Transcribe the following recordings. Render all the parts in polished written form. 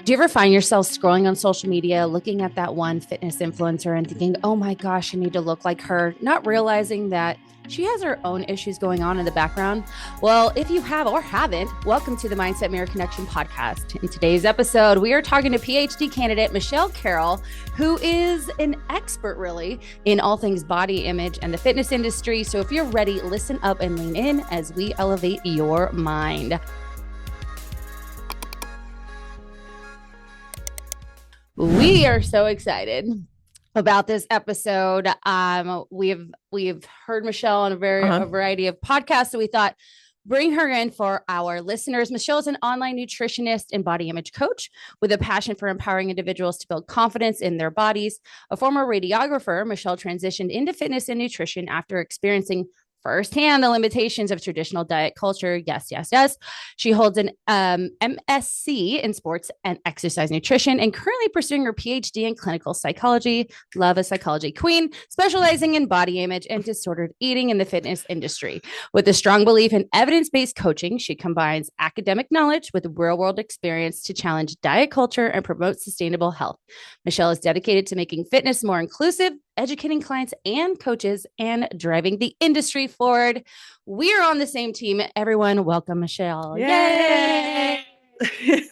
Do you ever find yourself scrolling on social media, looking at that one fitness influencer and thinking, oh my gosh, I need to look like her, not realizing that she has her own issues going on in the background? Well, if you have or haven't, welcome to the Mindset Mirror Connection podcast. In today's episode, we are talking to PhD candidate Michelle Carrol, who is an expert really in all things body image and the fitness industry. So if you're ready, listen up and lean in as we elevate your mind. We are so excited about this episode. We've heard Michelle on a variety of podcasts, so we thought bring her in for our listeners. Michelle is an online nutritionist and body image coach with a passion for empowering individuals to build confidence in their bodies. A former radiographer, Michelle transitioned into fitness and nutrition after experiencing firsthand the limitations of traditional diet culture. Yes. She holds an MSc in sports and exercise nutrition and currently pursuing her PhD in clinical psychology. Love a psychology queen, specializing in body image and disordered eating in the fitness industry. With a strong belief in evidence-based coaching, she combines academic knowledge with real-world experience to challenge diet culture and promote sustainable health. Michelle is dedicated to making fitness more inclusive, educating clients and coaches, and driving the industry forward. We're on the same team. Everyone, welcome Michelle. Yay! It's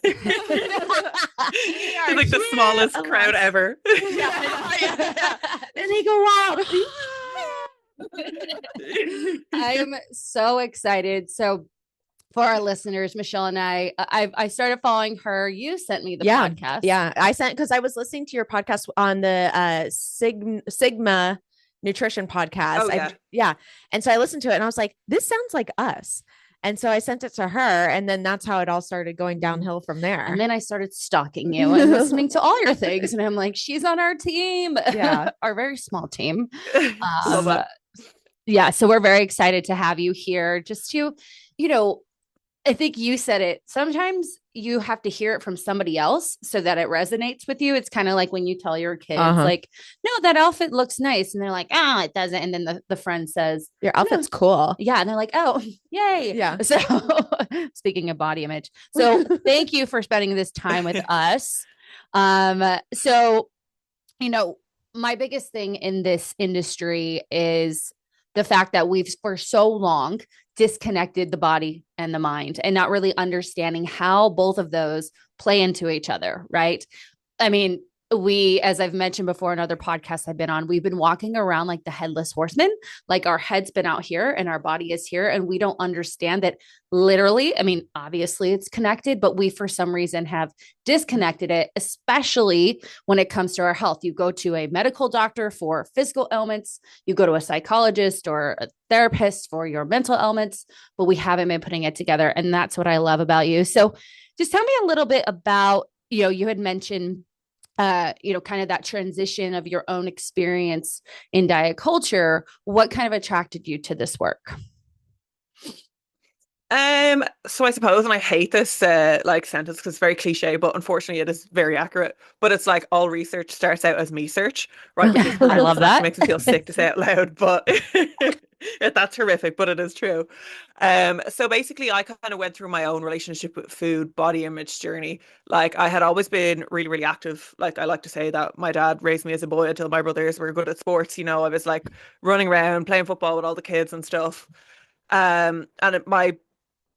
like the smallest crowd ever. And they go wild. I am so excited. So for our listeners, Michelle and I started following her. You sent me the podcast. Yeah, I sent because I was listening to your podcast on the Sigma nutrition podcast. Oh, yeah. And so I listened to it and I was like, this sounds like us. And so I sent it to her, and then that's how it all started going downhill from there. And then I started stalking you and listening to all your things. And I'm like, she's on our team. Yeah. Our very small team. Yeah. So we're very excited to have you here just to, I think you said it. Sometimes you have to hear it from somebody else so that it resonates with you. It's kind of like when you tell your kids, like, no, that outfit looks nice. And they're like, it doesn't. And then the friend says, your outfit's cool. Yeah. And they're like, oh, yay. Yeah. So speaking of body image. So thank you for spending this time with us. So, my biggest thing in this industry is the fact that we've for so long disconnected the body and the mind and not really understanding how both of those play into each other, right? I mean, as I've mentioned before in other podcasts I've been on, we've been walking around like the headless horseman, like our head's been out here and our body is here. And we don't understand that literally, I mean, obviously it's connected, but we, for some reason, have disconnected it, especially when it comes to our health. You go to a medical doctor for physical ailments, you go to a psychologist or a therapist for your mental ailments, but we haven't been putting it together. And that's what I love about you. So just tell me a little bit about, you had mentioned kind of that transition of your own experience in diet culture. What kind of attracted you to this work? So I suppose, and I hate this sentence because it's very cliche, but unfortunately it is very accurate. But it's like all research starts out as me search, right? I love that. It makes me feel sick to say it out loud, but that's horrific, but it is true. So basically I kind of went through my own relationship with food, body image journey. Like I had always been really, really active. Like I like to say that my dad raised me as a boy until my brothers were good at sports. I was like running around, playing football with all the kids and stuff. My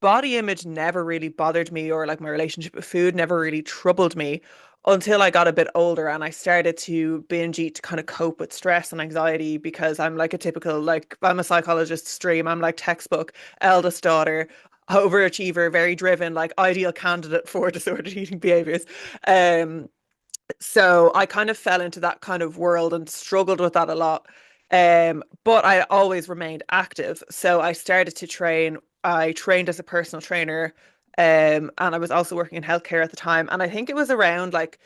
body image never really bothered me, or like my relationship with food never really troubled me until I got a bit older and I started to binge eat to kind of cope with stress and anxiety, because I'm like a typical, I'm a psychologist stream. I'm like textbook eldest daughter, overachiever, very driven, like ideal candidate for disordered eating behaviors. So I kind of fell into that kind of world and struggled with that a lot. But I always remained active. So I started to train. I trained as a personal trainer, and I was also working in healthcare at the time. And I think it was around like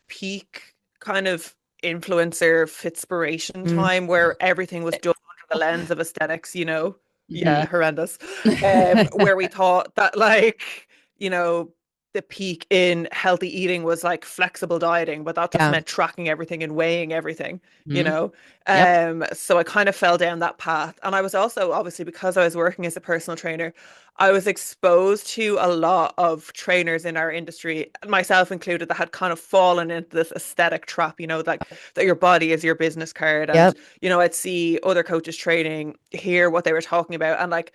peak kind of influencer fitspiration time where everything was done under the lens of aesthetics, Yeah, horrendous. Where we thought that the peak in healthy eating was like flexible dieting, but that just Yeah. meant tracking everything and weighing everything, you Mhm. know? Yep. So I kind of fell down that path. And I was also, obviously, because I was working as a personal trainer, I was exposed to a lot of trainers in our industry, myself included, that had kind of fallen into this aesthetic trap, like that your body is your business card. And, Yep. I'd see other coaches training, hear what they were talking about, and like,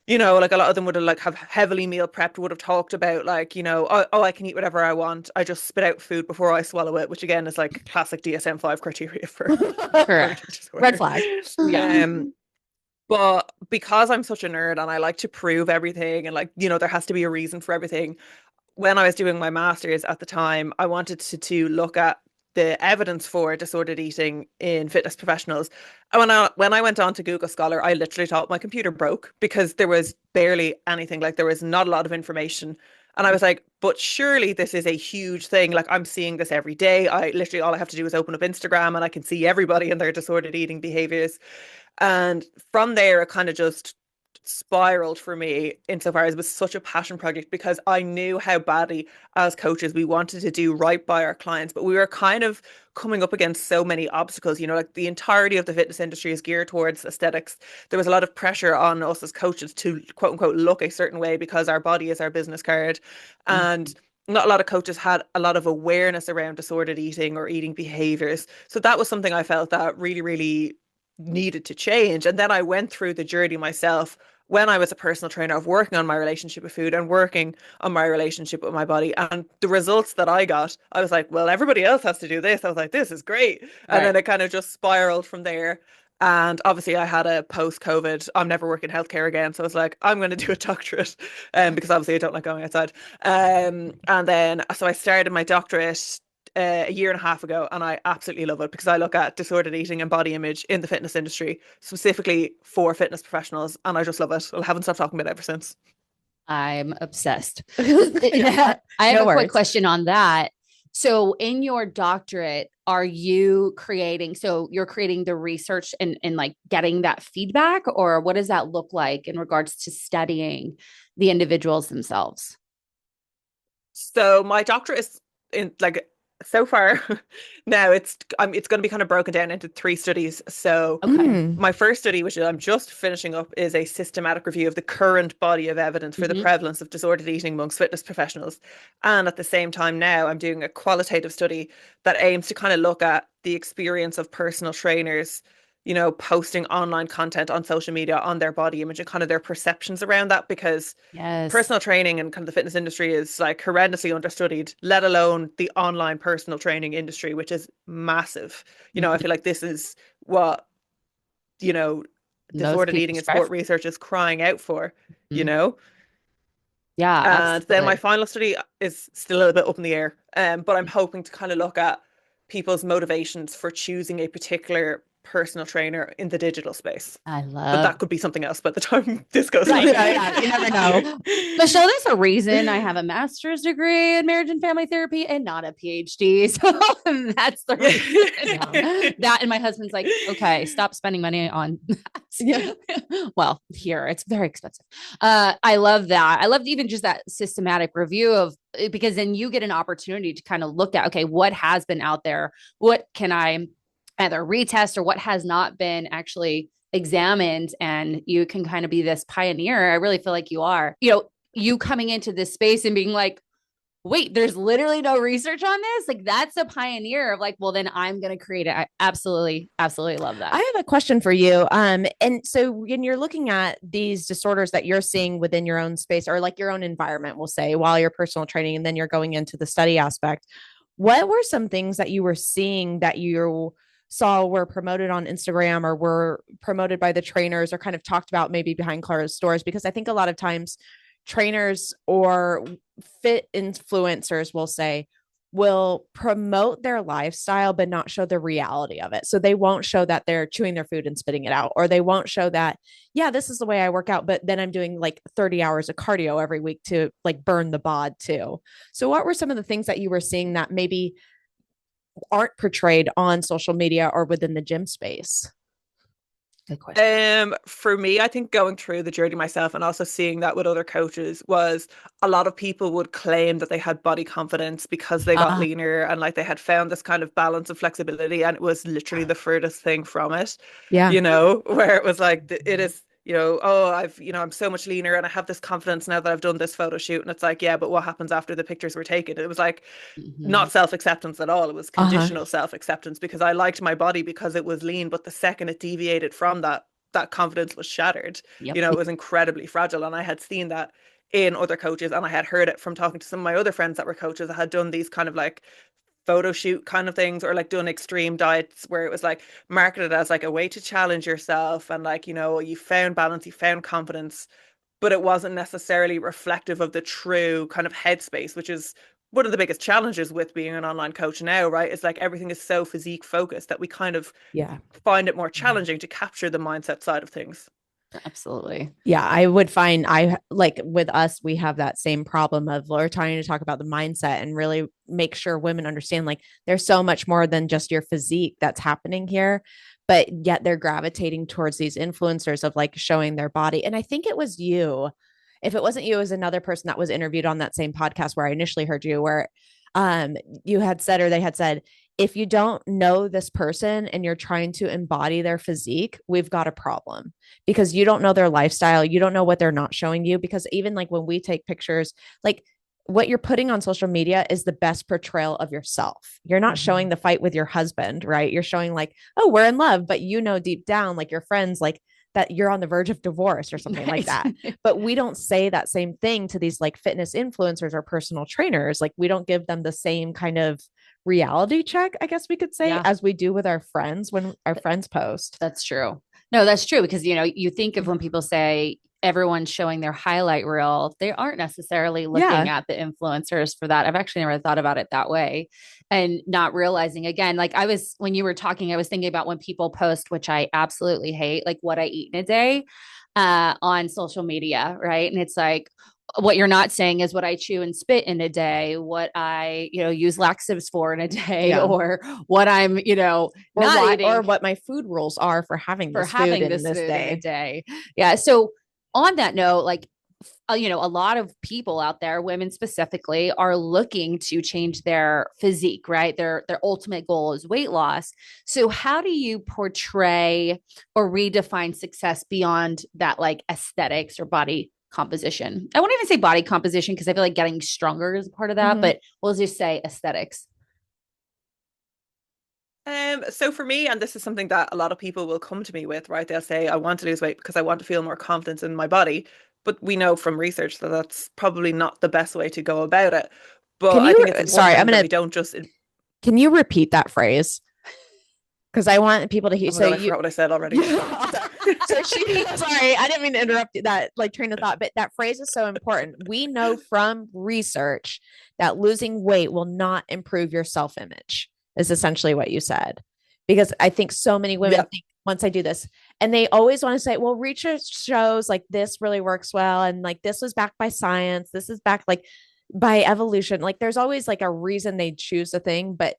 like a lot of them would have heavily meal prepped, would have talked about like, oh, I can eat whatever I want. I just spit out food before I swallow it, which again is like classic DSM-5 criteria for Correct. purging Red disorder. flag. Yeah. But because I'm such a nerd and I like to prove everything and like, there has to be a reason for everything. When I was doing my master's at the time, I wanted to look at the evidence for disordered eating in fitness professionals. And when I went on to Google Scholar, I literally thought my computer broke because there was barely anything. Like there was not a lot of information. And I was like, but surely this is a huge thing. Like I'm seeing this every day. I literally all I have to do is open up Instagram and I can see everybody and their disordered eating behaviors. And from there, it kind of just spiraled for me insofar as it was such a passion project because I knew how badly as coaches we wanted to do right by our clients, but we were kind of coming up against so many obstacles. Like the entirety of the fitness industry is geared towards aesthetics. There was a lot of pressure on us as coaches to quote unquote look a certain way because our body is our business card. And not a lot of coaches had a lot of awareness around disordered eating or eating behaviors. So that was something I felt that really, really needed to change. And then I went through the journey myself when I was a personal trainer of working on my relationship with food and working on my relationship with my body. And the results that I got, I was like, well, everybody else has to do this. I was like, this is great. And then it kind of just spiraled from there. And obviously, I had a post-COVID, I'm never working healthcare again. So I was like, I'm going to do a doctorate because obviously I don't like going outside. And then, so I started my doctorate a year and a half ago, and I absolutely love it because I look at disordered eating and body image in the fitness industry, specifically for fitness professionals, and I just love it. I haven't stopped talking about it ever since. I'm obsessed. Yeah, I have no a quick words. question on that. So in your doctorate, are you creating, so you're creating the research and like getting that feedback, or what does that look like in regards to studying the individuals themselves? So my doctorate is in like so far now it's going to be kind of broken down into three studies. So Okay. my first study, which I'm just finishing up, is a systematic review of the current body of evidence for the Mhm. prevalence of disordered eating amongst fitness professionals. And at the same time now, I'm doing a qualitative study that aims to kind of look at the experience of personal trainers, posting online content on social media on their body image and kind of their perceptions around that, because Yes. personal training and kind of the fitness industry is like horrendously understudied, let alone the online personal training industry, which is massive. I Mhm. feel like this is what, you know, Most disordered people eating and strive sport for. research is crying out for, you Mhm. know? Yeah, And then my absolutely. final study is still a little bit up in the air. But I'm hoping to kind of look at people's motivations for choosing a particular personal trainer in the digital space. I But love. that could be something else by the time this goes Right. live. Yeah, yeah, you never know. Michelle, there's a reason I have a master's degree in marriage and family therapy and not a PhD. So that's the Yeah. reason. Yeah. That and my husband's like, okay, stop spending money on that. Yeah. Well, here it's very expensive. I love that. I loved even just that systematic review of because then you get an opportunity to kind of look at, okay, what has been out there? What can I either retest or what has not been actually examined, and you can kind of be this pioneer. I really feel like you are, you coming into this space and being like, wait, there's literally no research on this. Like that's a pioneer of like, well, then I'm going to create it. I absolutely, absolutely love that. I have a question for you. And so when you're looking at these disorders that you're seeing within your own space or like your own environment, we'll say, while you're personal training, and then you're going into the study aspect, what were some things that you were seeing that you saw were promoted on Instagram or were promoted by the trainers or kind of talked about maybe behind closed doors? Because I think a lot of times trainers or fit influencers will say, will promote their lifestyle but not show the reality of it. So they won't show that they're chewing their food and spitting it out, or they won't show that, yeah, this is the way I work out, but then I'm doing like 30 hours of cardio every week to like burn the bod too. So what were some of the things that you were seeing that maybe aren't portrayed on social media or within the gym space? Good question. For me, I think going through the journey myself and also seeing that with other coaches was a lot of people would claim that they had body confidence because they got leaner and like they had found this kind of balance of flexibility, and it was literally the furthest thing from it. Yeah. Where it was like it is, oh, I'm so much leaner and I have this confidence now that I've done this photo shoot. And it's like, yeah, but what happens after the pictures were taken? It was like not self-acceptance at all. It was conditional self-acceptance because I liked my body because it was lean. But the second it deviated from that, that confidence was shattered. Yep. It was incredibly fragile. And I had seen that in other coaches, and I had heard it from talking to some of my other friends that were coaches that had done these kind of like photo shoot kind of things, or like doing extreme diets where it was like marketed as like a way to challenge yourself, and like, you found balance, you found confidence, but it wasn't necessarily reflective of the true kind of headspace, which is one of the biggest challenges with being an online coach now, right? It's like everything is so physique focused that we kind of find it more challenging to capture the mindset side of things. Absolutely. Yeah, I would find I like with us, we have that same problem of we're trying to talk about the mindset and really make sure women understand like there's so much more than just your physique that's happening here, but yet they're gravitating towards these influencers of like showing their body. And I think it was you. If it wasn't you, it was another person that was interviewed on that same podcast where I initially heard you, where you had said, or they had said, if you don't know this person and you're trying to embody their physique, we've got a problem because you don't know their lifestyle. You don't know what they're not showing you. Because even like when we take pictures, like what you're putting on social media is the best portrayal of yourself. You're not showing the fight with your husband, right? You're showing like, oh, we're in love, but deep down, like your friends, like that you're on the verge of divorce or something like that. But we don't say that same thing to these like fitness influencers or personal trainers. Like we don't give them the same kind of reality check, I guess we could say, as we do with our friends when our friends post. That's true. No, that's true. Because, you think of when people say everyone's showing their highlight reel, they aren't necessarily looking at the influencers for that. I've actually never thought about it that way, and not realizing, again, like when you were talking, I was thinking about when people post, which I absolutely hate, like what I eat in a day on social media. Right. And it's like, what you're not saying is what I chew and spit in a day, what I, use laxatives for in a day, or what I'm, not eating, or what my food rules are for having this food in this day. Yeah. So on that note, like, a lot of people out there, women specifically, are looking to change their physique, right? Their ultimate goal is weight loss. So how do you portray or redefine success beyond that, like aesthetics or body composition? I won't even say body composition because I feel like getting stronger is a part of that, but we'll just say aesthetics. So for me, and this is something that a lot of people will come to me with, right? They'll say, I want to lose weight because I want to feel more confidence in my body. But we know from research that that's probably not the best way to go about it. But I think it's important that we don't just. Can you repeat that phrase? Because I want people to hear. I forgot what I said already. Sorry, I didn't mean to interrupt that like train of thought, but that phrase is so important. We know from research that losing weight will not improve your self-image, is essentially what you said. Because I think so many women think, once I do this, and they always want to say, well, research shows like this really works well. And like, this was backed by science. This is backed like by evolution. Like there's always like a reason they choose a thing, but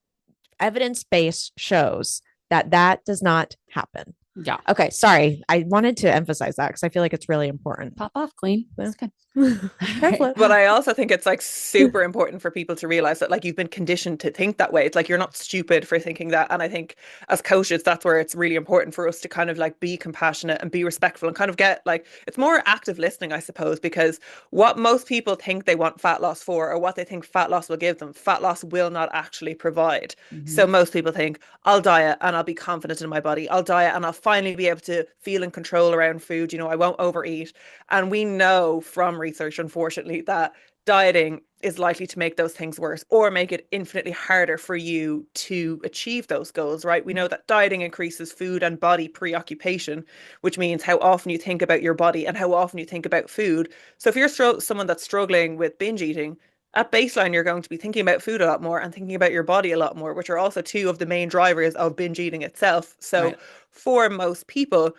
evidence-based shows that does not happen. Yeah. Okay. Sorry. I wanted to emphasize that because I feel like it's really important. Pop off, queen. That's good. But I also think it's like super important for people to realize that like you've been conditioned to think that way. It's like you're not stupid for thinking that. And I think as coaches, that's where it's really important for us to kind of like be compassionate and be respectful and kind of get like, it's more active listening, I suppose, because what most people think they want fat loss for, or what they think fat loss will give them, fat loss will not actually provide. So most people think, I'll diet and I'll be confident in my body. I'll diet and I'll finally be able to feel in control around food. I won't overeat. And we know from research, unfortunately, that dieting is likely to make those things worse or make it infinitely harder for you to achieve those goals, right? We know that dieting increases food and body preoccupation, which means how often you think about your body and how often you think about food. So if you're someone that's struggling with binge eating, at baseline, you're going to be thinking about food a lot more and thinking about your body a lot more, which are also two of the main drivers of binge eating itself. So for most people,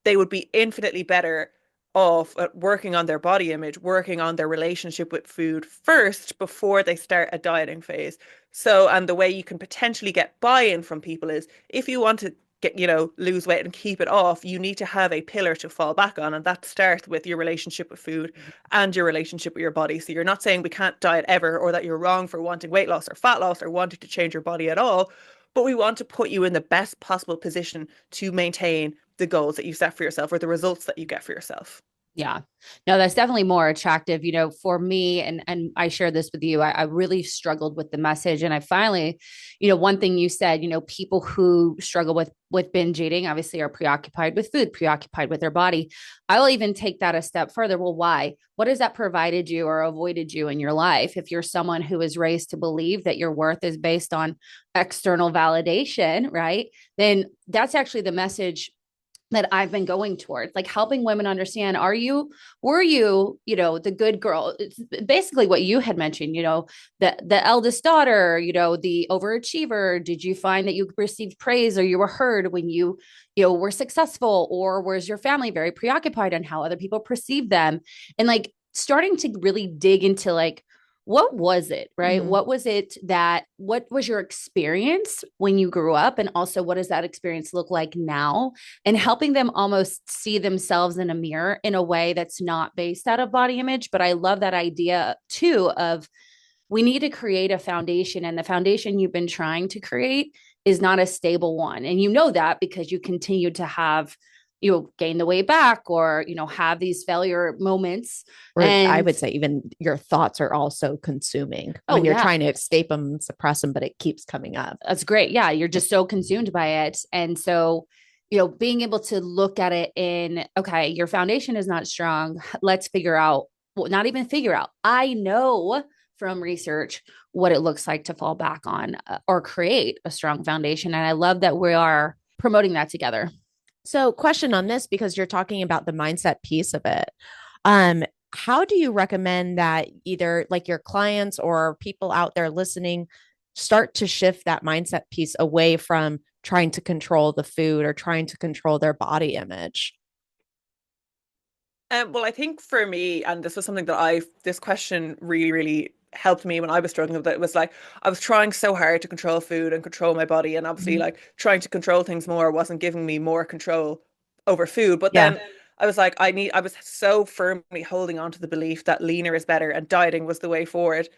they would be infinitely better off at working on their body image, working on their relationship with food first before they start a dieting phase. So, and the way you can potentially get buy-in from people is if you want to get, lose weight and keep it off, you need to have a pillar to fall back on. And that starts with your relationship with food and your relationship with your body. So you're not saying we can't diet ever, or that you're wrong for wanting weight loss or fat loss or wanting to change your body at all. But we want to put you in the best possible position to maintain the goals that you set for yourself or the results that you get for yourself. Yeah, no, that's definitely more attractive, for me. And I share this with you. I really struggled with the message. And I finally, one thing you said, people who struggle with binge eating obviously are preoccupied with food, preoccupied with their body. I will even take that a step further. Well, why? What has that provided you or avoided you in your life? If you're someone who is raised to believe that your worth is based on external validation, right? Then that's actually the message that I've been going towards, like helping women understand, were you, the good girl? It's basically what you had mentioned, the eldest daughter, the overachiever. Did you find that you received praise or you were heard when you were successful, or was your family very preoccupied on how other people perceive them? And like starting to really dig into like, what was it, right? Mhm. What was your experience when you grew up? And also, what does that experience look like now? And helping them almost see themselves in a mirror in a way that's not based out of body image. But I love that idea too of we need to create a foundation, and the foundation you've been trying to create is not a stable one. And that because you continue to have gain the weight back, or have these failure moments. Or And I would say even your thoughts are also consuming Oh, when you're yeah. trying to escape them and suppress them, but it keeps coming up. That's great. Yeah, you're just so consumed by it. And so, being able to look at it in, okay, your foundation is not strong. Let's figure out, well, not even figure out. I know from research what it looks like to fall back on, or create a strong foundation. And I love that we are promoting that together. So, question on this, because you're talking about the mindset piece of it. How do you recommend that either like your clients or people out there listening start to shift that mindset piece away from trying to control the food or trying to control their body image? Well, I think for me, and this was something that this question really, really helped me when I was struggling with it. It was like I was trying so hard to control food and control my body, and obviously, like trying to control things more wasn't giving me more control over food. But Yeah. then I was like, I was so firmly holding on to the belief that leaner is better and dieting was the way forward.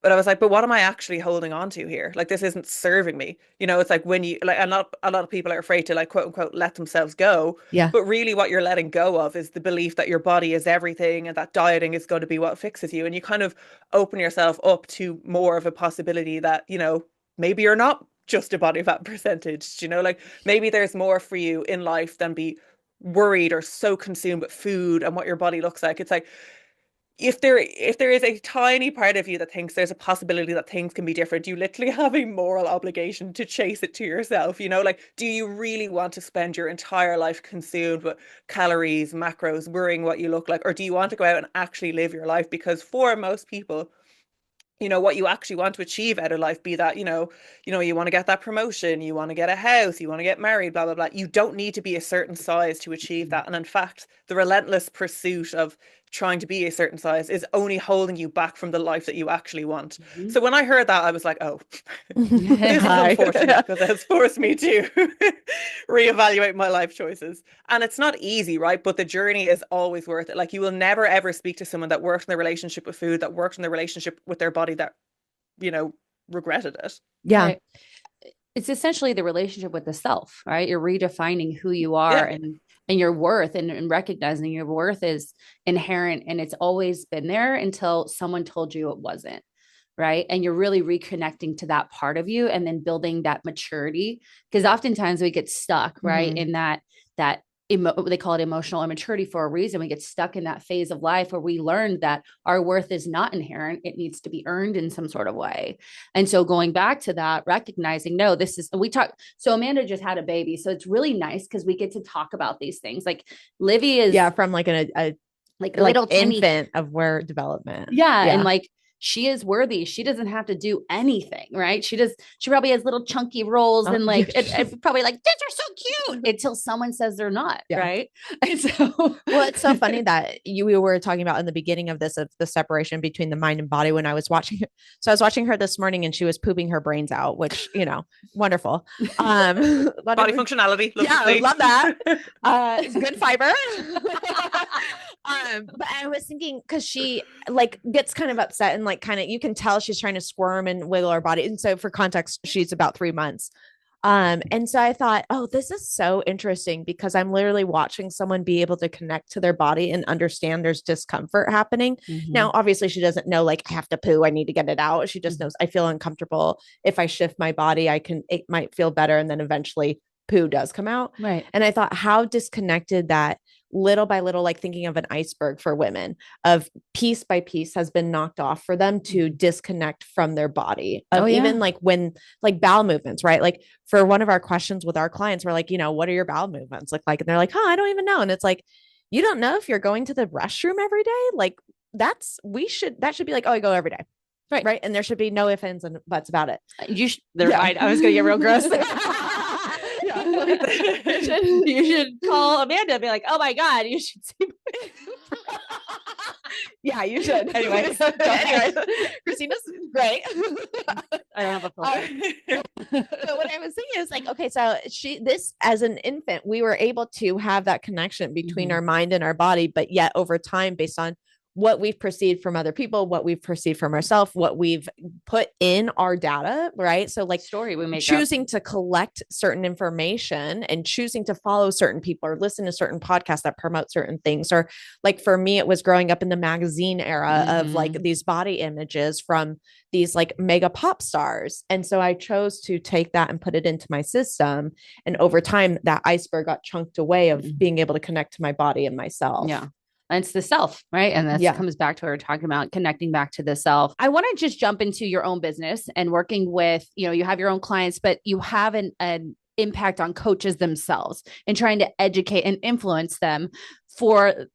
But I was like, but what am I actually holding on to here? Like, this isn't serving me. It's like when you like, a lot of people are afraid to like quote unquote let themselves go. Yeah. But really, what you're letting go of is the belief that your body is everything and that dieting is going to be what fixes you. And you kind of open yourself up to more of a possibility that, maybe you're not just a body fat percentage, like maybe there's more for you in life than be worried or so consumed with food and what your body looks like. It's like, if there is a tiny part of you that thinks there's a possibility that things can be different, you literally have a moral obligation to chase it to yourself. Like, do you really want to spend your entire life consumed with calories, macros, worrying what you look like, or do you want to go out and actually live your life? Because for most people, what you actually want to achieve out of life, be that, you want to get that promotion, you want to get a house, you want to get married, blah, blah, blah. You don't need to be a certain size to achieve that. And in fact, the relentless pursuit of trying to be a certain size is only holding you back from the life that you actually want. Mm-hmm. So when I heard that, I was like, oh, this is Hi. unfortunate because it has forced me to reevaluate my life choices. And it's not easy, right? But the journey is always worth it. Like, you will never ever speak to someone that works in their relationship with food, that works in their relationship with their body, that, regretted it. Yeah. Right. It's essentially the relationship with the self, right? You're redefining who you are, Yeah. and your worth, and recognizing your worth is inherent, and it's always been there until someone told you it wasn't, right? And you're really reconnecting to that part of you, and then building that maturity, because oftentimes we get stuck, right, in that they call it emotional immaturity for a reason. We get stuck in that phase of life where we learned that our worth is not inherent. It needs to be earned in some sort of way. And so going back to that, recognizing, no, this is, we talk. So Amanda just had a baby. So it's really nice because we get to talk about these things. Like Livy is from like a like like little tiny infant of where development. yeah. And like, she is worthy. She doesn't have to do anything, right? She probably has little chunky rolls and like, it probably like, these are so cute until someone says they're not, right? And so, well, it's so funny that we were talking about in the beginning of this, of the separation between the mind and body when I was watching her. So I was watching her this morning and she was pooping her brains out, which, you know, wonderful. Body functionality. I love that. It's good fiber. But I was thinking, because she like gets kind of upset and like kind of, you can tell she's trying to squirm and wiggle her body. And so for context, she's about 3 months. And so I thought, oh, this is so interesting because I'm literally watching someone be able to connect to their body and understand there's discomfort happening. Now, obviously she doesn't know like I have to poo, I need to get it out. She just knows I feel uncomfortable. If I shift my body, it might feel better. And then eventually poo does come out. Right. And I thought how disconnected that little by little, like thinking of an iceberg for women, of piece by piece has been knocked off for them to disconnect from their body. Of even like when like bowel movements, right? Like for one of our questions with our clients, we're like, you know, what are your bowel movements look like? And they're like, oh, I don't even know. And it's like, you don't know if you're going to the restroom every day? Like that should be like, oh, I go every day. Right. And there should be no ifs, ands, and buts about it. I was going to get real gross. You should call Amanda and be like, oh my God, you should see. Yeah, you should. Anyway, Christina's great. I don't have a filter. So what I was thinking is like, okay, so this as an infant, we were able to have that connection between our mind and our body, but yet over time, based on what we've perceived from other people, what we've perceived from ourselves, what we've put in our data, right? So like story we make choosing to collect certain information and choosing to follow certain people or listen to certain podcasts that promote certain things. Or like for me, it was growing up in the magazine era of like these body images from these like mega pop stars. And so I chose to take that and put it into my system. And over time, that iceberg got chunked away of being able to connect to my body and myself. Yeah. And it's the self, right? And that comes back to what we're talking about, connecting back to the self. I want to just jump into your own business and working with, you know, you have your own clients, but you have an impact on coaches themselves and trying to educate and influence them for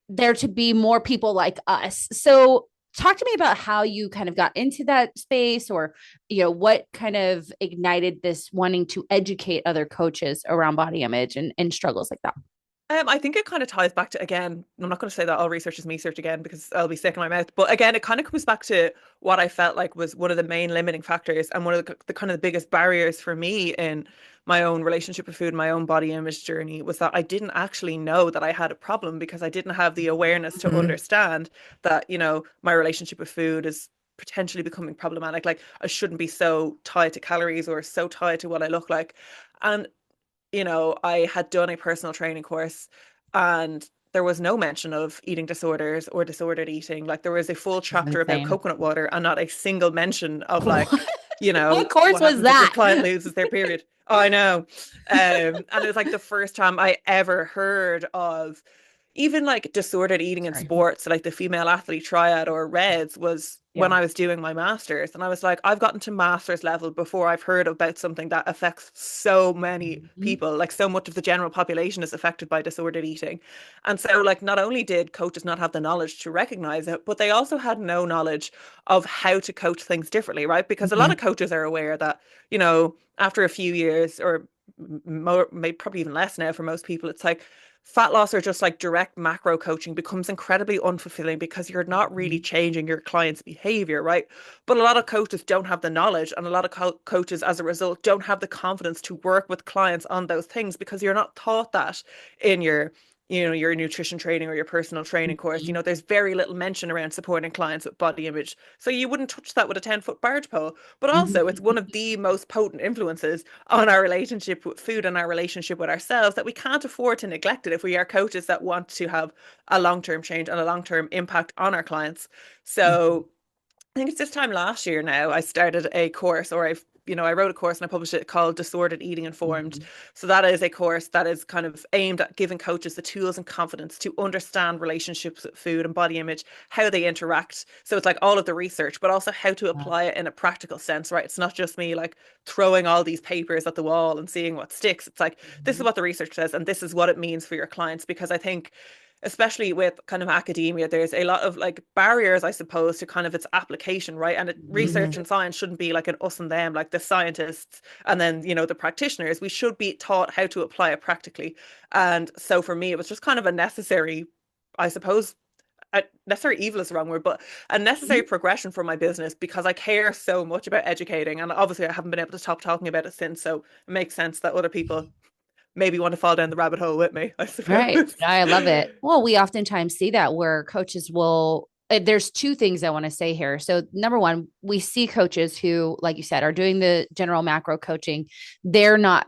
there to be more people like us. So talk to me about how you kind of got into that space, or, you know, what kind of ignited this wanting to educate other coaches around body image and struggles like that. I think it kind of ties back to, again, I'm not going to say that all research is me search again because I'll be sick in my mouth. But again, it kind of comes back to what I felt like was one of the main limiting factors and one of the kind of the biggest barriers for me in my own relationship with food, my own body image journey, was that I didn't actually know that I had a problem because I didn't have the awareness to understand that, you know, my relationship with food is potentially becoming problematic. Like I shouldn't be so tied to calories or so tied to what I look like. And you know, I had done a personal training course and there was no mention of eating disorders or disordered eating. Like there was a full chapter about coconut water and not a single mention of like, you know, what course was that? Your client loses their period. Oh, I know. And it was like the first time I ever heard of even like disordered eating in sports, like the female athlete triad or REDS was when I was doing my master's. And I was like, I've gotten to master's level before I've heard about something that affects so many people, like so much of the general population is affected by disordered eating. And so like, not only did coaches not have the knowledge to recognize it, but they also had no knowledge of how to coach things differently, right? Because a lot of coaches are aware that, you know, after a few years or more, maybe probably even less now for most people, it's like, fat loss or just like direct macro coaching becomes incredibly unfulfilling because you're not really changing your client's behavior, right? But a lot of coaches don't have the knowledge, and a lot of coaches as a result don't have the confidence to work with clients on those things because you're not taught that in your, you know, your nutrition training or your personal training course. You know, there's very little mention around supporting clients with body image. So you wouldn't touch that with a 10-foot barge pole. But also it's one of the most potent influences on our relationship with food and our relationship with ourselves that we can't afford to neglect it if we are coaches that want to have a long-term change and a long-term impact on our clients. So I think it's this time last year now, I started a course, or I wrote a course and I published it called Disordered Eating Informed. So that is a course that is kind of aimed at giving coaches the tools and confidence to understand relationships with food and body image, how they interact. So it's like all of the research, but also how to apply it in a practical sense, right? It's not just me like throwing all these papers at the wall and seeing what sticks. It's like, this is what the research says and this is what it means for your clients. Because I think especially with kind of academia, there's a lot of like barriers, I suppose, to kind of its application, right? And research and science shouldn't be like an us and them, like the scientists and then, you know, the practitioners. We should be taught how to apply it practically. And so for me, it was just kind of a necessary, I suppose, necessary evil is the wrong word, but a necessary progression for my business because I care so much about educating. And obviously, I haven't been able to stop talking about it since. So it makes sense that other people maybe want to fall down the rabbit hole with me, I Right. suppose. I love it. Well, we oftentimes see that where coaches will, there's two things I want to say here. So, number one, we see coaches who, like you said, are doing the general macro coaching. They're not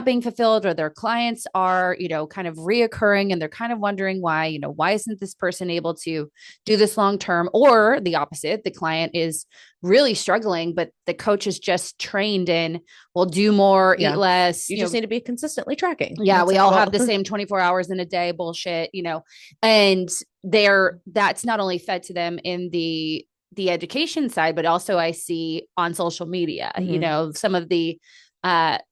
being fulfilled, or their clients are, kind of reoccurring, and they're kind of wondering why, why isn't this person able to do this long term? Or the opposite, the client is really struggling, but the coach is just trained in, well, do more, eat less. You just need to be consistently tracking. Yeah, we all have the same 24 hours in a day bullshit, and that's not only fed to them in the education side, but also I see on social media, some of the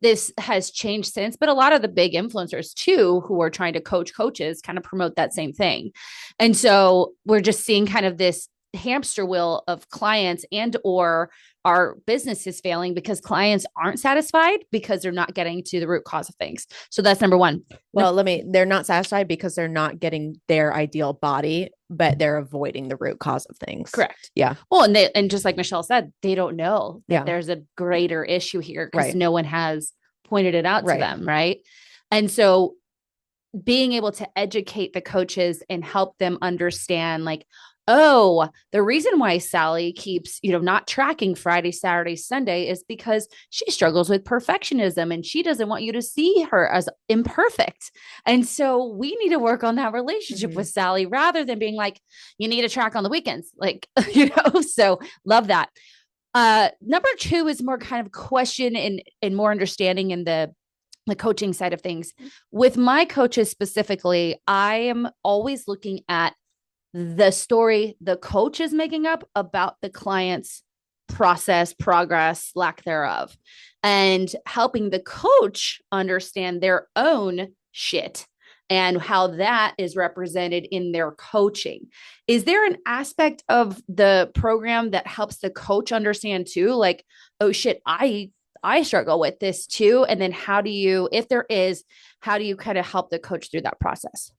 this has changed since, but a lot of the big influencers too, who are trying to coach coaches, kind of promote that same thing. And so we're just seeing kind of this hamster wheel of clients, and or our business is failing because clients aren't satisfied because they're not getting to the root cause of things. So that's number one. Well, they're not satisfied because they're not getting their ideal body, but they're avoiding the root cause of things. Correct. Yeah. Well, and just like Michelle said, they don't know that there's a greater issue here because no one has pointed it out to them. Right. And so being able to educate the coaches and help them understand, like, oh, the reason why Sally keeps, not tracking Friday, Saturday, Sunday is because she struggles with perfectionism and she doesn't want you to see her as imperfect. And so we need to work on that relationship with Sally rather than being like, you need to track on the weekends. Like, so love that. Number two is more kind of question and more understanding in the coaching side of things. With my coaches specifically, I am always looking at the story the coach is making up about the client's process, progress, lack thereof, and helping the coach understand their own shit and how that is represented in their coaching. Is there an aspect of the program that helps the coach understand too? Like, oh shit, I struggle with this too. And then how do you kind of help the coach through that process?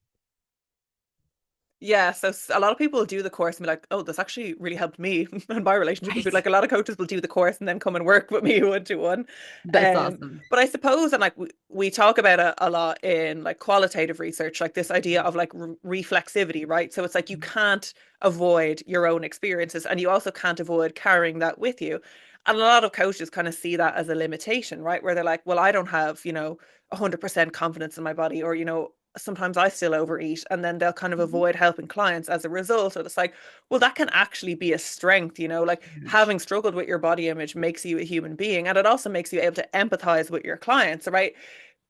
Yeah, so a lot of people will do the course and be like, oh, this actually really helped me and my relationship. Right. Like a lot of coaches will do the course and then come and work with me one-to-one. That's awesome. But I suppose, and like we talk about it a lot in like qualitative research, like this idea of like reflexivity, right? So it's like you can't avoid your own experiences and you also can't avoid carrying that with you. And a lot of coaches kind of see that as a limitation, right? Where they're like, well, I don't have, 100% confidence in my body, or, sometimes I still overeat, and then they'll kind of avoid helping clients as a result. So it's like, well, that can actually be a strength, like having struggled with your body image makes you a human being. And it also makes you able to empathize with your clients, right?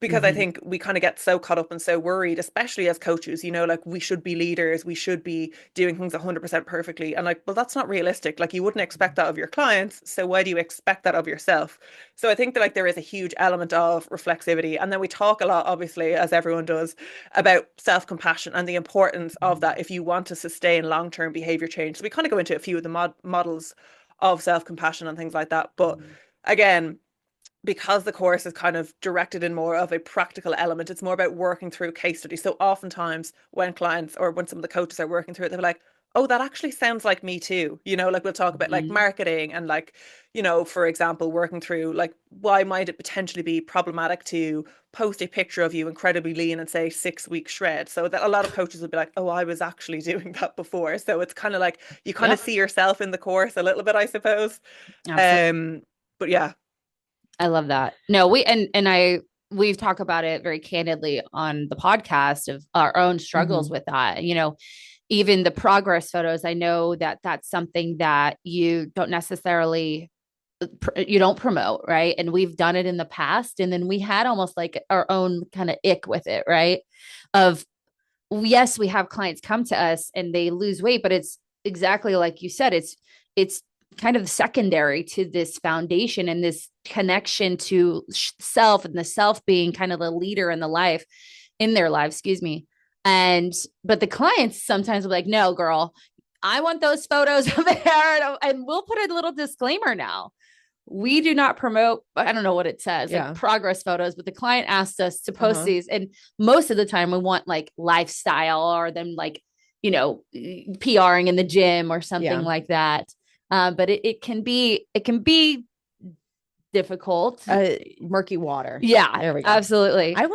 Because I think we kind of get so caught up and so worried, especially as coaches, like we should be leaders, we should be doing things 100% perfectly. And like, well, that's not realistic. Like you wouldn't expect that of your clients. So why do you expect that of yourself? So I think that like there is a huge element of reflexivity. And then we talk a lot, obviously, as everyone does, about self-compassion and the importance of that if you want to sustain long-term behavior change. So we kind of go into a few of the models of self-compassion and things like that. But again, because the course is kind of directed in more of a practical element, it's more about working through case studies. So oftentimes when clients or when some of the coaches are working through it, they're like, oh, that actually sounds like me too. Like we'll talk about like marketing and like, for example, working through like, why might it potentially be problematic to post a picture of you incredibly lean and say 6-week shred? So that a lot of coaches would be like, oh, I was actually doing that before. So it's kind of like, you kind of see yourself in the course a little bit, I suppose. Absolutely. But yeah. I love that. No, we've talked about it very candidly on the podcast of our own struggles with that. Even the progress photos, I know that that's something that you don't necessarily, you don't promote, right? And we've done it in the past. And then we had almost like our own kind of ick with it, right? Of, yes, we have clients come to us and they lose weight, but it's exactly like you said, it's kind of secondary to this foundation and this connection to self, and the self being kind of the leader in their life, excuse me. But the clients sometimes will be like, no, girl, I want those photos of the hair. And we'll put a little disclaimer now. We do not promote, I don't know what it says, like progress photos, but the client asked us to post these. And most of the time we want like lifestyle or them like, you know, PRing in the gym or something like that. But it can be difficult. Murky water. Yeah, there we go. Absolutely. I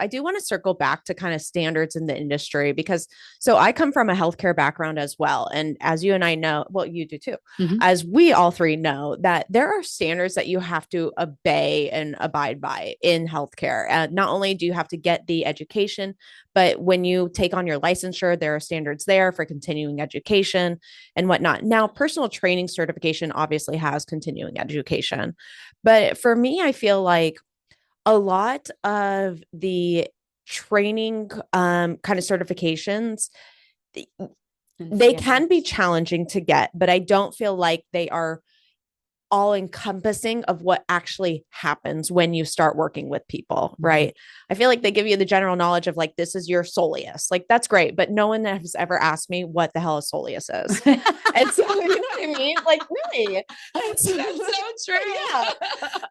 do want to circle back to kind of standards in the industry, because so I come from a healthcare background as well. And as you and I know, well, you do too, as we all three know, that there are standards that you have to obey and abide by in healthcare. Not only do you have to get the education, but when you take on your licensure, there are standards there for continuing education and whatnot. Now, personal training certification obviously has continuing education. But for me, I feel like a lot of the training kind of certifications, they can be challenging to get, but I don't feel like they are all encompassing of what actually happens when you start working with people, right? I feel like they give you the general knowledge of like, this is your soleus. Like, that's great. But no one has ever asked me what the hell a soleus is. And so, you know what I mean? Like, really? That's so true. Yeah.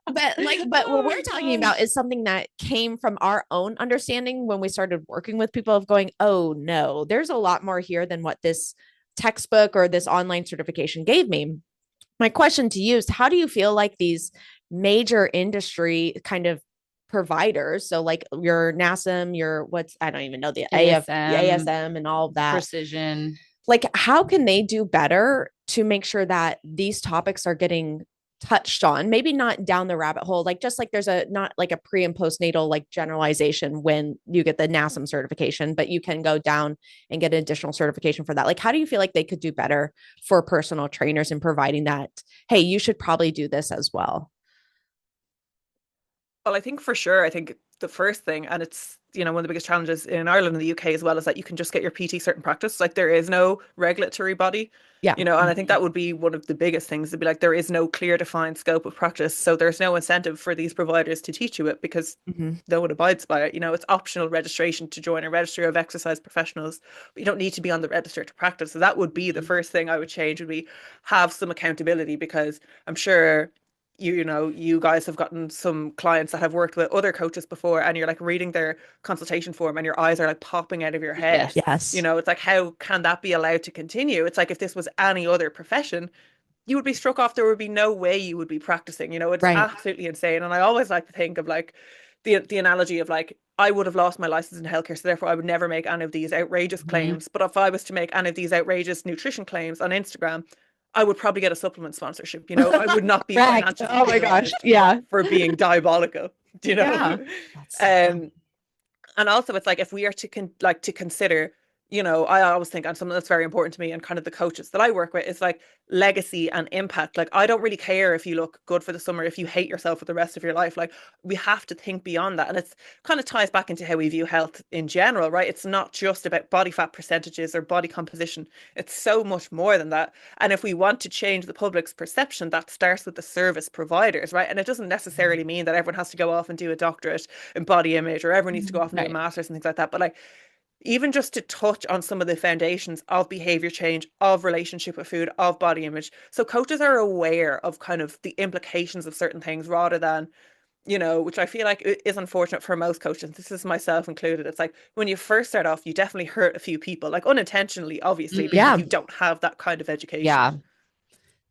But what we're talking about is something that came from our own understanding when we started working with people of going, oh no, there's a lot more here than what this textbook or this online certification gave me. My question to you is, how do you feel like these major industry kind of providers, so like your NASM, I don't even know, the ASM and all of that, precision, like how can they do better to make sure that these topics are getting touched on, maybe not down the rabbit hole, like just like there's not like a pre and postnatal like generalization when you get the NASM certification, but you can go down and get an additional certification for that. Like, how do you feel like they could do better for personal trainers in providing that, hey, you should probably do this as well? Well, I think for sure, I think the first thing, and it's, you know, one of the biggest challenges in Ireland and the UK as well, is that you can just get your PT cert in practice. Like, there is no regulatory body, you know, and I think that would be one of the biggest things, to be like, there is no clear defined scope of practice. So there's no incentive for these providers to teach you it, because no one abides by it. You know, it's optional registration to join a registry of exercise professionals, but you don't need to be on the register to practice. So that would be the first thing I would change, would be have some accountability, because I'm sure you know, you guys have gotten some clients that have worked with other coaches before, and you're like reading their consultation form and your eyes are like popping out of your head. Yes. You know, it's like, how can that be allowed to continue? It's like, if this was any other profession, you would be struck off. There would be no way you would be practicing. You know, it's absolutely insane. And I always like to think of like the analogy of like, I would have lost my license in healthcare, so therefore I would never make any of these outrageous claims. But if I was to make any of these outrageous nutrition claims on Instagram, I would probably get a supplement sponsorship. You know, I would not be financially oh my gosh, for being diabolical. You know, and also it's like, if we are to consider, you know, I always think, and something that's very important to me and kind of the coaches that I work with, is like legacy and impact. Like, I don't really care if you look good for the summer, if you hate yourself for the rest of your life. Like, we have to think beyond that. And it's kind of ties back into how we view health in general, right? It's not just about body fat percentages or body composition. It's so much more than that. And if we want to change the public's perception, that starts with the service providers, right? And it doesn't necessarily mean that everyone has to go off and do a doctorate in body image, or everyone needs to go off and do a master's and things like that. But like, even just to touch on some of the foundations of behavior change, of relationship with food, of body image. So coaches are aware of kind of the implications of certain things, rather than, you know, which I feel like is unfortunate for most coaches. This is myself included. It's like, when you first start off, you definitely hurt a few people, like unintentionally, obviously, because you don't have that kind of education. Yeah,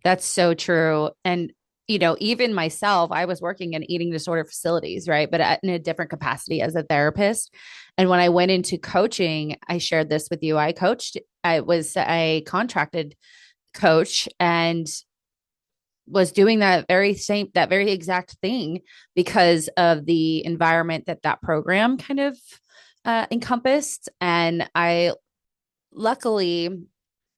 that's so true. And you know, even myself, I was working in eating disorder facilities, right? But in a different capacity as a therapist. And when I went into coaching, I shared this with you. I was a contracted coach and was doing that very exact thing, because of the environment that program kind of encompassed. And luckily,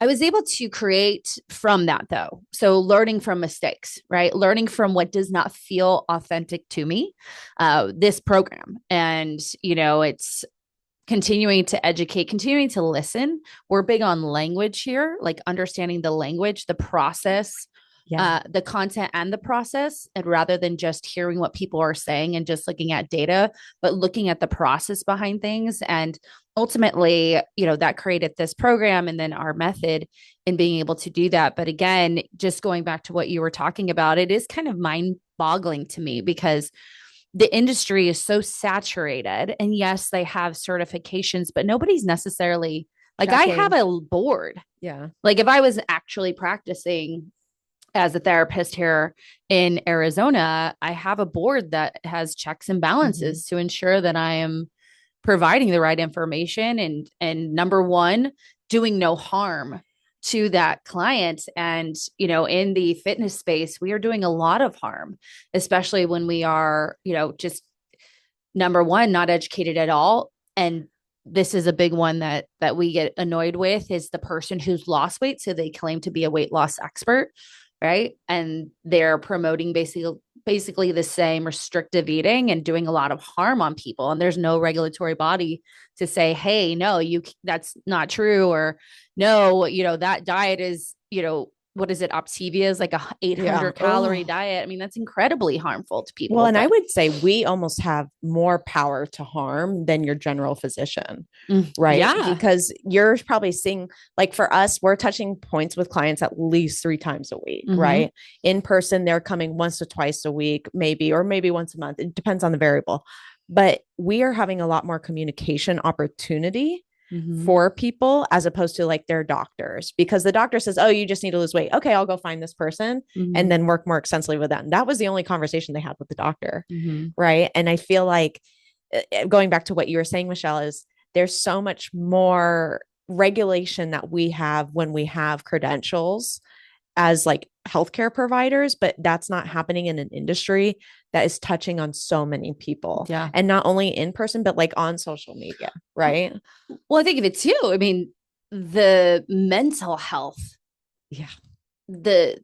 I was able to create from that, though. So learning from mistakes, right? Learning from what does not feel authentic to me, this program. And, you know, it's continuing to educate, continuing to listen. We're big on language here, like understanding the language, the process, the content and the process, and rather than just hearing what people are saying and just looking at data, but looking at the process behind things. And ultimately, that created this program and then our method in being able to do that. But again, just going back to what you were talking about, it is kind of mind boggling to me because the industry is so saturated. And yes, they have certifications, but nobody's necessarily like, I have a board. Yeah. Like if I was actually practicing as a therapist here in Arizona, I have a board that has checks and balances to ensure that I am providing the right information and number one, doing no harm to that client. And, in the fitness space, we are doing a lot of harm, especially when we are, just number one, not educated at all. And this is a big one that we get annoyed with is the person who's lost weight. So they claim to be a weight loss expert, right? And they're promoting basically the same restrictive eating and doing a lot of harm on people. And there's no regulatory body to say, hey, no, that's not true. Or no, that diet is, what is it? Optavia is like a 800 calorie diet. I mean, that's incredibly harmful to people. Well, and I would say we almost have more power to harm than your general physician, right? Yeah. Because you're probably seeing, like for us, we're touching points with clients at least 3 times a week, right? In person, they're coming once or twice a week, maybe, or maybe once a month. It depends on the variable. But we are having a lot more communication opportunity for people as opposed to like their doctors, because the doctor says, oh, you just need to lose weight. Okay, I'll go find this person and then work more extensively with them. That was the only conversation they had with the doctor. Right. And I feel like going back to what you were saying, Michelle, is there's so much more regulation that we have when we have credentials as like healthcare providers, but that's not happening in an industry that is touching on so many people. Yeah. And not only in person, but like on social media. Right. Well, I think of it too. I mean, the mental health. Yeah. The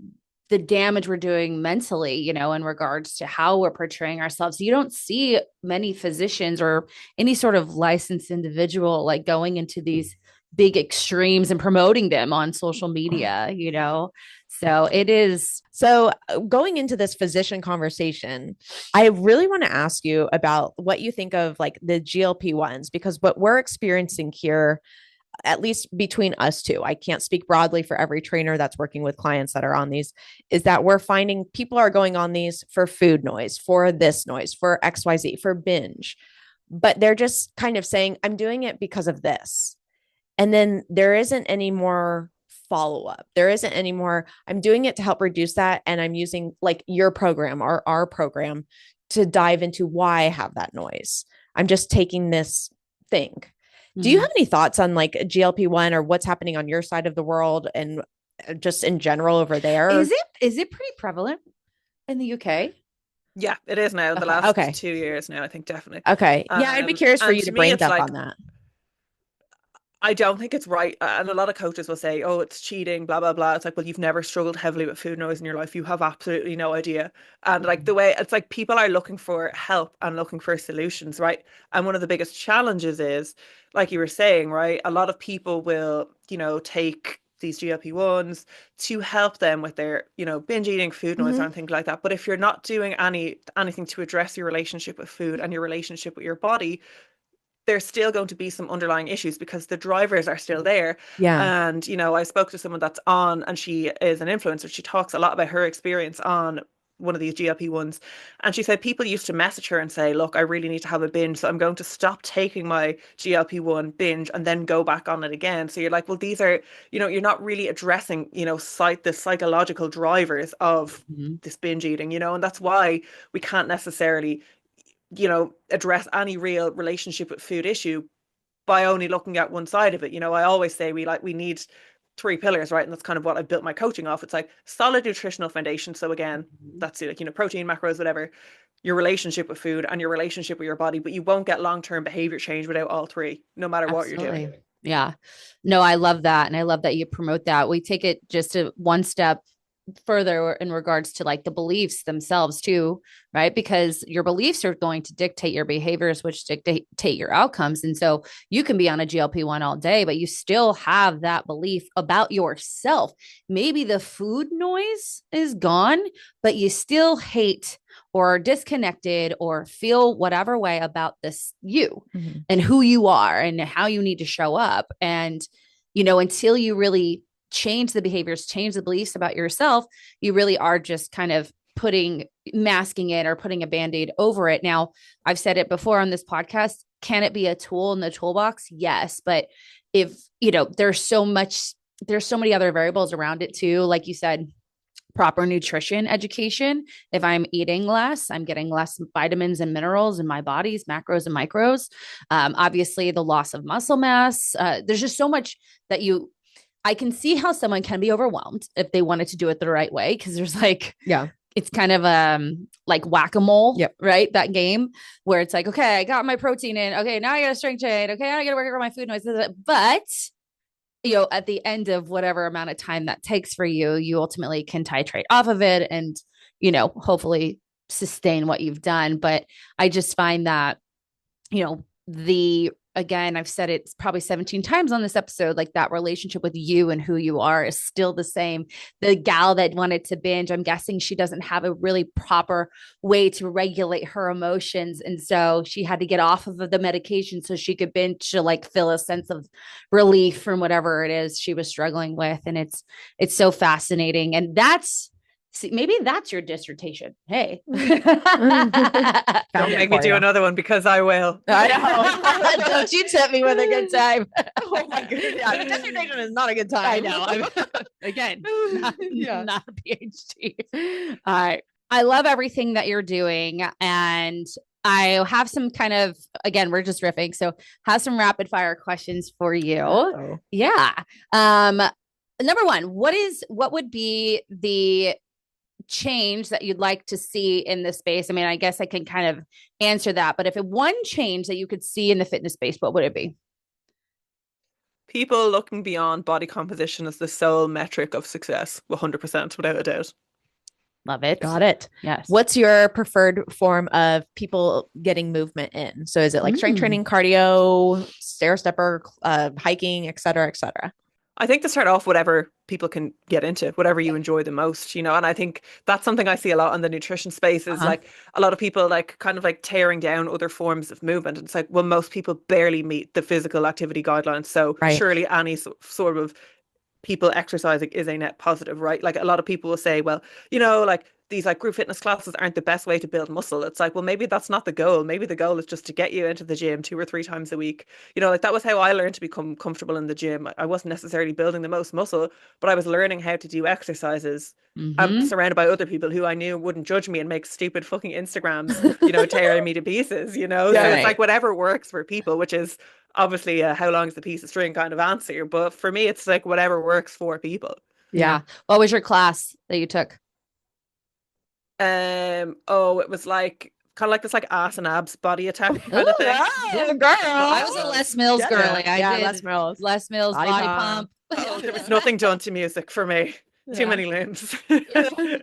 damage we're doing mentally, in regards to how we're portraying ourselves. You don't see many physicians or any sort of licensed individual like going into these big extremes and promoting them on social media, So it is. So going into this physician conversation, I really want to ask you about what you think of like the GLP-1s, because what we're experiencing here, at least between us two, I can't speak broadly for every trainer that's working with clients that are on these, is that we're finding people are going on these for food noise, for this noise, for XYZ, for binge, but they're just kind of saying, I'm doing it because of this. And then there isn't any more follow-up. There isn't any more, I'm doing it to help reduce that. And I'm using like your program or our program to dive into why I have that noise. I'm just taking this thing. Do you have any thoughts on like GLP-1 or what's happening on your side of the world and just in general over there? Is it pretty prevalent in the UK? Yeah, it is now. The last 2 years now, I think definitely. Okay. Yeah, I'd be curious for you to brain dump on that. I don't think it's right. And a lot of coaches will say, oh, it's cheating, blah, blah, blah. It's like, well, you've never struggled heavily with food noise in your life. You have absolutely no idea. And like the way it's like people are looking for help and looking for solutions, right? And one of the biggest challenges is, like you were saying, right? A lot of people will, take these GLP-1s to help them with their, binge eating, food noise, and things like that. But if you're not doing anything to address your relationship with food and your relationship with your body, there's still going to be some underlying issues because the drivers are still there. Yeah. And, I spoke to someone that's on, and she is an influencer. She talks a lot about her experience on one of these GLP-1s. And she said people used to message her and say, look, I really need to have a binge. So I'm going to stop taking my GLP-1 binge and then go back on it again. So you're like, well, these are, you're not really addressing, the psychological drivers of this binge eating, and that's why we can't necessarily address any real relationship with food issue by only looking at one side of it. I always say we need 3 pillars, right? And that's kind of what I built my coaching off. It's like solid nutritional foundation. So again, that's it, like, protein, macros, whatever, your relationship with food and your relationship with your body, but you won't get long-term behavior change without all 3, no matter what you're doing. Yeah. No, I love that. And I love that you promote that. We take it just one step further in regards to like the beliefs themselves too, right? Because your beliefs are going to dictate your behaviors, which dictate your outcomes. And so you can be on a GLP-1 all day, but you still have that belief about yourself. Maybe the food noise is gone, but you still hate or disconnected or feel whatever way about this you and who you are and how you need to show up. And, until you really change the behaviors, change the beliefs about yourself, you really are just kind of masking it or putting a band-aid over it. Now, I've said it before on this podcast, can it be a tool in the toolbox? Yes. But if, there's so many other variables around it too. Like you said, proper nutrition education. If I'm eating less, I'm getting less vitamins and minerals in my body's macros and micros. Obviously, the loss of muscle mass. There's just so much that I can see how someone can be overwhelmed if they wanted to do it the right way. Cause there's it's kind of like whack-a-mole, right? That game where it's like, okay, I got my protein in. Okay, now I got a strength chain. Okay, now I got to work on my food noise. But at the end of whatever amount of time that takes for you, you ultimately can titrate off of it and, hopefully sustain what you've done. But I just find that, again, I've said it probably 17 times on this episode, like that relationship with you and who you are is still the same. The gal that wanted to binge, I'm guessing she doesn't have a really proper way to regulate her emotions. And so she had to get off of the medication so she could binge to like feel a sense of relief from whatever it is she was struggling with. And it's so fascinating. And maybe that's your dissertation. Hey, don't make me do another one because I will. I know. Don't you tip me with a good time? Oh my goodness. Yeah, the dissertation is not a good time. I know. Again, not a PhD. I love everything that you're doing. And I have some kind of, again, we're just riffing. So have some rapid fire questions for you. Uh-oh. Yeah. Number one, what would be the change that you'd like to see in the space? I mean, I guess I can kind of answer that, but if it one change that you could see in the fitness space, what would it be? People looking beyond body composition as the sole metric of success, 100%, without a doubt. Love it. Got it. Yes. What's your preferred form of people getting movement in? So is it like strength training, cardio, stair stepper, hiking, et cetera, et cetera? I think to start off, whatever people can get into, whatever you enjoy the most, and I think that's something I see a lot in the nutrition space is like a lot of people like kind of like tearing down other forms of movement. It's like, well, most people barely meet the physical activity guidelines. So surely any sort of people exercising is a net positive, right? Like a lot of people will say, well, like these like group fitness classes aren't the best way to build muscle. It's like, well, maybe that's not the goal. Maybe the goal is just to get you into the gym 2 or 3 times a week. Like that was how I learned to become comfortable in the gym. I wasn't necessarily building the most muscle, but I was learning how to do exercises. I'm surrounded by other people who I knew wouldn't judge me and make stupid fucking Instagrams, tearing me to pieces, So it's like whatever works for people, which is obviously how long is the piece of string kind of answer. But for me, it's like whatever works for people. Yeah. What was your class that you took? It was like kind of like this like ass and abs body attack kind of thing. Girl. I was a Les Mills girly. I did Les Mills body pump. Oh, there was nothing done to music for me. Too many limbs.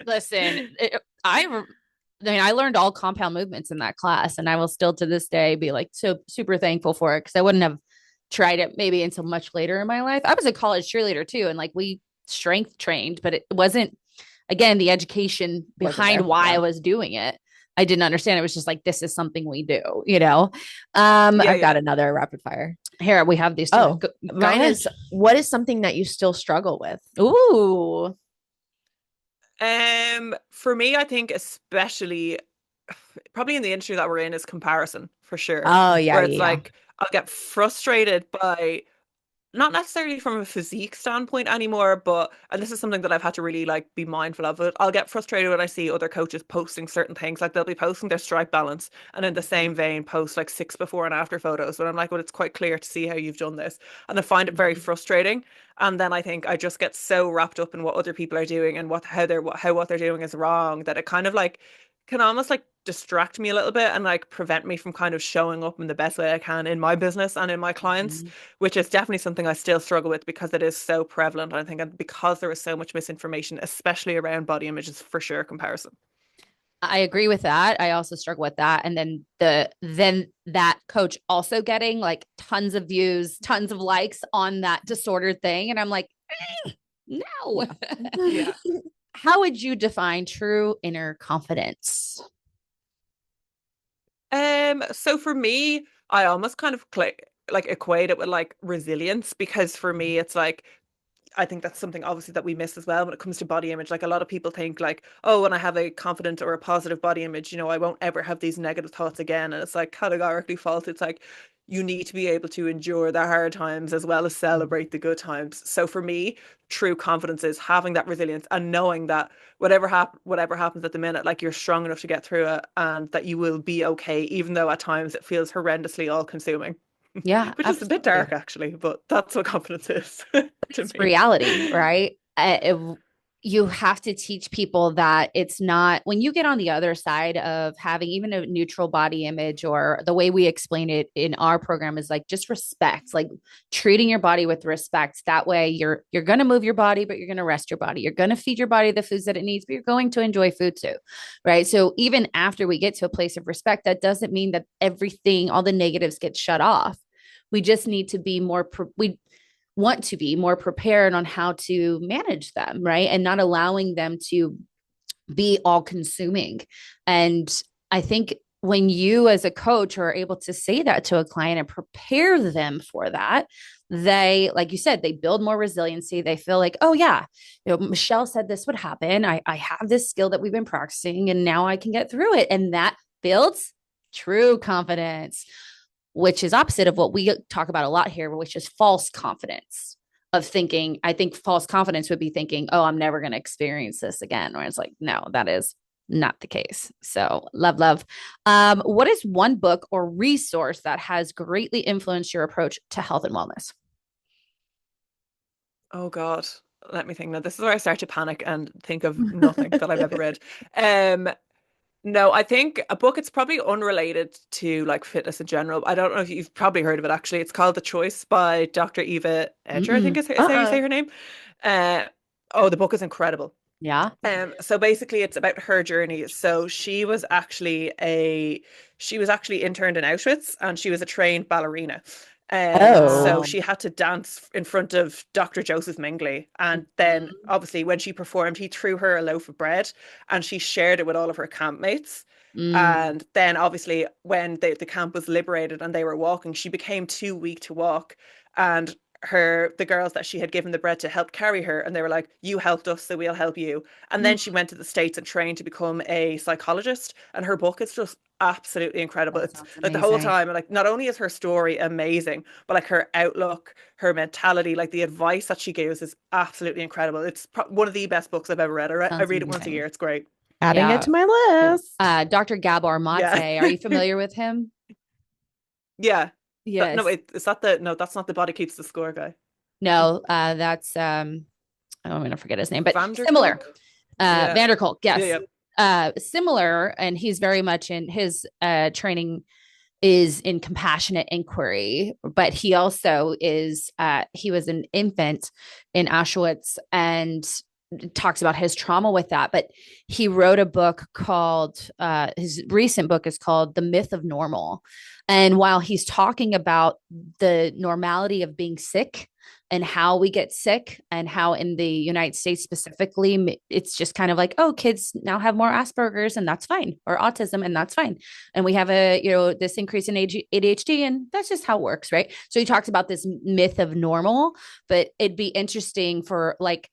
Listen, I learned all compound movements in that class, and I will still to this day be like so super thankful for it because I wouldn't have tried it maybe until much later in my life. I was a college cheerleader too, and like we strength trained, but it wasn't, again, the education behind why I was doing it. I didn't understand. It was just like, this is something we do, I've got another rapid fire. Here we have these. Mine is, what is something that you still struggle with? Ooh. For me, I think especially probably in the industry that we're in is comparison for sure. Oh yeah. Where it's like, I'll get frustrated by not necessarily from a physique standpoint anymore, and this is something that I've had to really like be mindful of it. I'll get frustrated when I see other coaches posting certain things, like they'll be posting their stripe balance and in the same vein post like 6 before and after photos. But I'm like, well, it's quite clear to see how you've done this. And I find it very frustrating. And then I think I just get so wrapped up in what other people are doing and what they're doing is wrong that it kind of like can almost like distract me a little bit and like prevent me from kind of showing up in the best way I can in my business and in my clients, which is definitely something I still struggle with because it is so prevalent. I think, and because there is so much misinformation, especially around body images, for sure comparison. I agree with that. I also struggle with that. And then that coach also getting like tons of views, tons of likes on that disordered thing. And I'm like, no. Yeah. How would you define true inner confidence? So for me, I almost kind of like equate it with like resilience, because for me it's like I think that's something obviously that we miss as well when it comes to body image. Like a lot of people think like, oh, when I have a confident or a positive body image, I won't ever have these negative thoughts again. And it's like categorically false. It's like you need to be able to endure the hard times as well as celebrate the good times. So for me, true confidence is having that resilience and knowing that whatever happens at the minute, like you're strong enough to get through it and that you will be okay, even though at times it feels horrendously all consuming. Yeah, Which is a bit absolutely. dark actually, but that's what confidence is to It's me. reality, right? You have to teach people that it's not when you get on the other side of having even a neutral body image, or the way we explain it in our program is like just respect, like treating your body with respect. That way you're going to move your body, but you're going to rest your body. You're going to feed your body the foods that it needs, but you're going to enjoy food too. Right. So even after we get to a place of respect, that doesn't mean that everything, all the negatives get shut off. We just need to be we want to be more prepared on how to manage them, right? And not allowing them to be all consuming. And I think when you as a coach are able to say that to a client and prepare them for that, they, like you said, they build more resiliency. They feel like, oh yeah, Michelle said this would happen. I have this skill that we've been practicing and now I can get through it. And that builds true confidence, which is opposite of what we talk about a lot here, which is false confidence of thinking. I think false confidence would be thinking, oh, I'm never going to experience this again. Or it's like, no, that is not the case. So love. What is one book or resource that has greatly influenced your approach to health and wellness? Oh God. Let me think. Now, this is where I start to panic and think of nothing that I've ever read. Um, no, I think a book, it's probably unrelated to like fitness in general. I don't know if you've probably heard of it actually. It's called The Choice by Dr. Eva Edger, I think is how you say her name. Uh, oh, the book is incredible. Yeah. So basically it's about her journey. So she was actually interned in Auschwitz and she was a trained ballerina. So Oh. she had to dance in front of Dr. Joseph Mengele. And then Mhm. obviously when she performed, he threw her a loaf of bread and she shared it with all of her campmates. Mm. And then obviously when the camp was liberated and they were walking, she became too weak to walk. And the girls that she had given the bread to help carry her, and they were like, you helped us, so we'll help you. And then she went to the States and trained to become a psychologist, and her book is just absolutely incredible. That It's sounds like the whole amazing. time, like not only is her story amazing, but like her outlook, her mentality, like the advice that she gives is absolutely incredible. It's one of the best books I've ever read. I Sounds read it once a amazing. year. It's great. Adding it Yeah. to my list. Dr. Gabor Yeah. Mate. Are you familiar with him? Yeah. No, Yes. wait, is that the no, that's not the body keeps the score guy. No, that's oh, I'm gonna forget his name, but similar. Vanderkolk? Yeah. Vanderkolk, Yeah, yes. yeah. Similar, and he's very much in his training is in compassionate inquiry, but he also is he was an infant in Auschwitz and talks about his trauma with that. But he wrote a book called his recent book is called The Myth of Normal. And while he's talking about the normality of being sick and how we get sick, and how in the United States specifically, it's just kind of like, oh, kids now have more Asperger's and that's fine, or autism and that's fine. And we have this increase in ADHD and that's just how it works, right? So he talks about this myth of normal, but it'd be interesting for like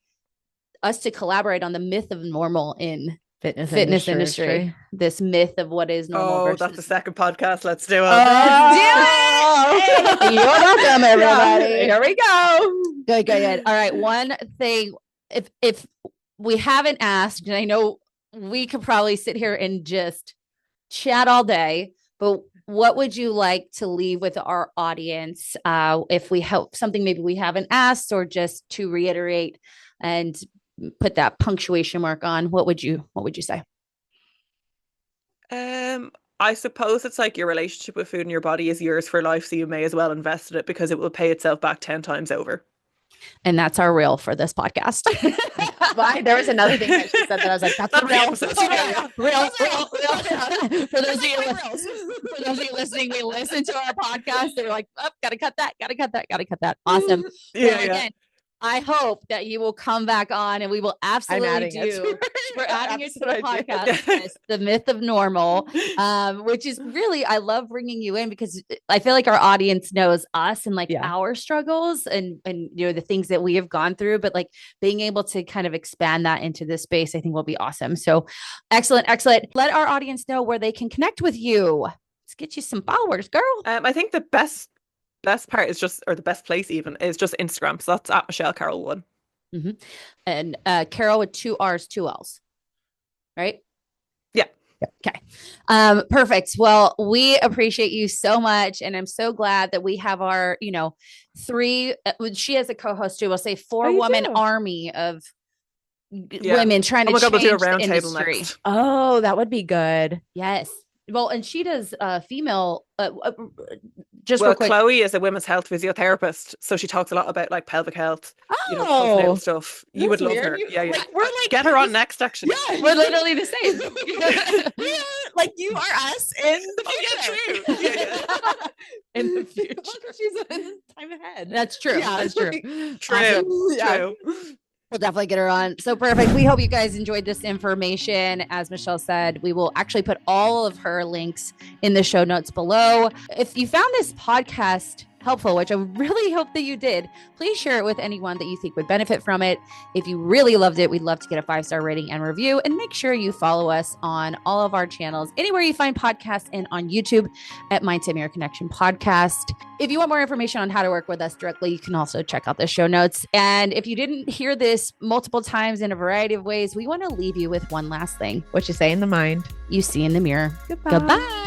us to collaborate on the myth of normal in fitness industry. This myth of what is normal Oh, that's the versus. second podcast. Let's do it. Let's do Oh, it. Hey, you're welcome, everybody. Yeah, here we go. Good. All right. One thing, if we haven't asked, and I know we could probably sit here and just chat all day, but what would you like to leave with our audience? If we help something maybe we haven't asked, or just to reiterate and put that punctuation mark on, what would you say? I suppose it's like your relationship with food and your body is yours for life, so you may as well invest in it because it will pay itself back 10 times over. And that's our reel for this podcast. There was another thing that she said that I was like, that's the real. For those of you listening, we listen to our podcast. They're like, oh, gotta cut that. Awesome. Yeah, again, I hope that you will come back on and we will absolutely do. We're adding it to the podcast, the myth of normal, which is really, I love bringing you in because I feel like our audience knows us and like our struggles and, the things that we have gone through, but like being able to kind of expand that into this space, I think will be awesome. So excellent. Let our audience know where they can connect with you. Let's get you some followers, girl. I think the best part is just, or the best place even, is just Instagram. So that's at Michelle Carrol 1. Mm-hmm. And Carrol with 2 R's, 2 L's, right? Yeah. Okay. Perfect. Well, we appreciate you so much. And I'm so glad that we have our, 3, she has a co-host too. We'll say 4-woman army of women trying to change we'll do a the round table industry. next. Oh, that would be good. Yes. Well, and she does female, real quick. Chloe is a women's health physiotherapist, so she talks a lot about like pelvic health, postnatal stuff. You would love her. Yeah. We're like, get her on next, actually. Yeah, we're literally the same. Yeah, like you are us in the future. Yeah. In the future, she's in time ahead. That's true. Yeah, that's true. True. We'll definitely get her on. So perfect. We hope you guys enjoyed this information. As Michelle said, we will actually put all of her links in the show notes below. If you found this podcast helpful, which I really hope that you did, please share it with anyone that you think would benefit from it. If you really loved it, we'd love to get a 5-star rating and review, and make sure you follow us on all of our channels, anywhere you find podcasts, and on YouTube at Mindset Mirror Connection Podcast. If you want more information on how to work with us directly, you can also check out the show notes. And if you didn't hear this multiple times in a variety of ways, we want to leave you with one last thing. What you say in the mind, you see in the mirror. Goodbye. Goodbye.